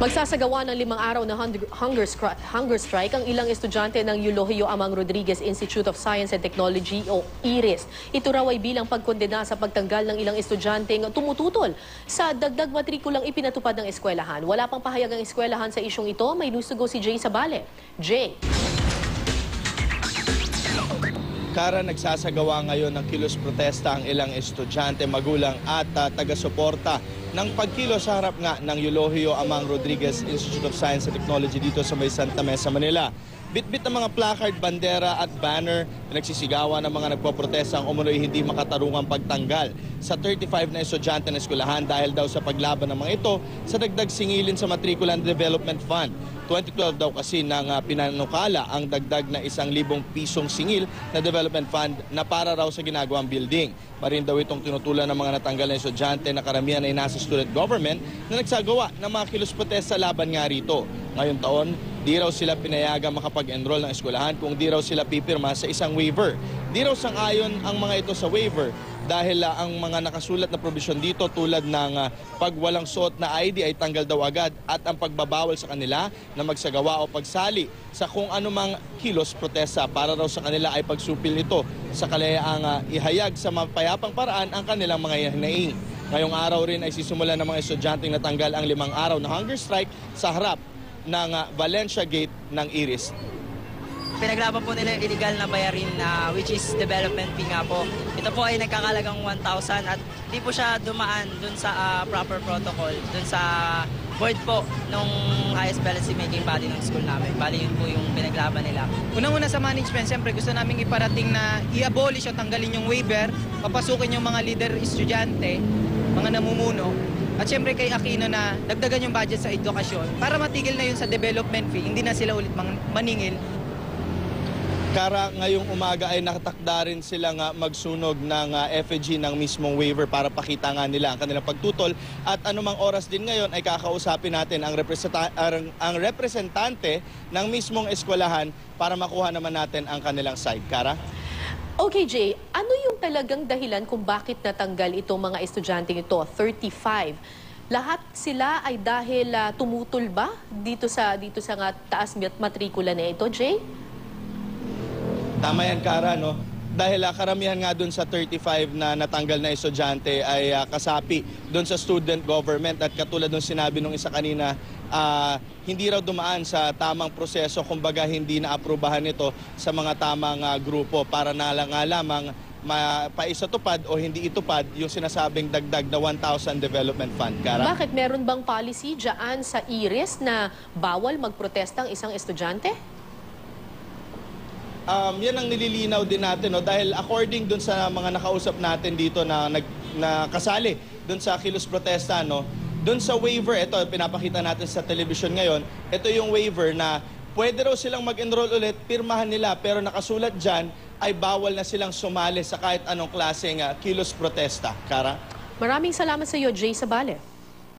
Magsasagawa ng 5 araw na hunger strike ang ilang estudyante ng Eulogio Amang Rodriguez Institute of Science and Technology o IRIS. Ito raw ay bilang pagkondena sa pagtanggal ng ilang estudyanteng tumututol sa dagdag matrikulang ipinatupad ng eskwelahan. Wala pang pahayag ang eskwelahan sa isyong ito. May nusugo si Jay Sabale. Jay. Kara, nagsasagawa ngayon ng kilos protesta ang ilang estudyante, magulang at taga-suporta ng pagkilos sa harap nga ng Eulogio Amang Rodriguez Institute of Science and Technology dito sa may Santa Mesa, Manila. Bitbit ng mga placard, bandera at banner, pinagsisigawan ng mga nagpoprotesta ang umunoy hindi makatarungang pagtanggal sa 35 na estudyante ng eskwelahan dahil daw sa paglaban ng mga ito sa dagdag singilin sa Matricula and Development Fund. 2012 daw kasi nang pinanukala ang dagdag na 1,000 pisong singil na development fund na para raw sa ginagawang building. Marin daw itong tinutulan ng mga natanggal na estudyante na karamihan ay nasa student government na nagsagawa ng mga kilos protesta laban nga rito. Ngayong taon, di raw sila pinayagang makapag-enroll ng eskwelahan kung di raw sila pipirma sa isang waiver. Di raw sang-ayon ang mga ito sa waiver dahil ang mga nakasulat na probisyon dito tulad ng pag walang suot na ID ay tanggal daw agad at ang pagbabawal sa kanila na magsagawa o pagsali sa kung anumang kilos protesta para raw sa kanila ay pagsupil nito sa kalayaang ihayag sa mapayapang paraan ang kanilang mga hinaing. Ngayong araw rin ay sisimula ng mga estudyanteng natanggal ang 5 araw na hunger strike sa harap ng Valencia Gate ng IRIS. Pinaglaban po nila yung illegal na bayarin which is development fee nga po. Ito po ay nagkakalagang 1,000 at di po siya dumaan dun sa proper protocol, dun sa board po nung highest policy making body ng school namin. Bali yun po yung pinaglaban nila. Unang-una sa management, siyempre gusto namin iparating na i-abolish o tanggalin yung waiver, papasukin yung mga leader estudyante, mga namumuno, at siyempre kay Aquino na dagdagan yung budget sa edukasyon para matigil na yun sa development fee, hindi na sila ulit maningil. Kara, ngayong umaga ay nakatakda rin silang magsunog ng effigy ng mismong waiver para pakita nga nila ang kanilang pagtutol. At anumang oras din ngayon ay kakausapin natin ang representante ng mismong eskwelahan para makuha naman natin ang kanilang side. Kara? Okay, Jay. Ano yung talagang dahilan kung bakit natanggal itong mga estudyante ito, 35? Lahat sila ay dahil tumutol ba dito sa nga taas matrikula na ito, Jay? Tama yan, Kara, no? Dahil karamihan nga dun sa 35 na natanggal na estudyante ay kasapi dun sa student government at katulad nung sinabi nung isa kanina, hindi raw dumaan sa tamang proseso, kumbaga hindi na-aprobahan ito sa mga tamang grupo para na lang lamang paisatupad o hindi itupad yung sinasabing dagdag na 1,000 development fund. Kara? Bakit? Meron bang policy dyan sa IRIS na bawal magprotesta ang isang estudyante? Yan ang nililinaw din natin, no? Dahil according dun sa mga nakausap natin dito na kasali dun sa kilos protesta, no? Dun sa waiver, ito pinapakita natin sa television ngayon, ito yung waiver na pwede raw silang mag-enroll ulit, pirmahan nila, pero nakasulat dyan ay bawal na silang sumali sa kahit anong klaseng kilos protesta. Kara? Maraming salamat sa iyo, Jay Sabale.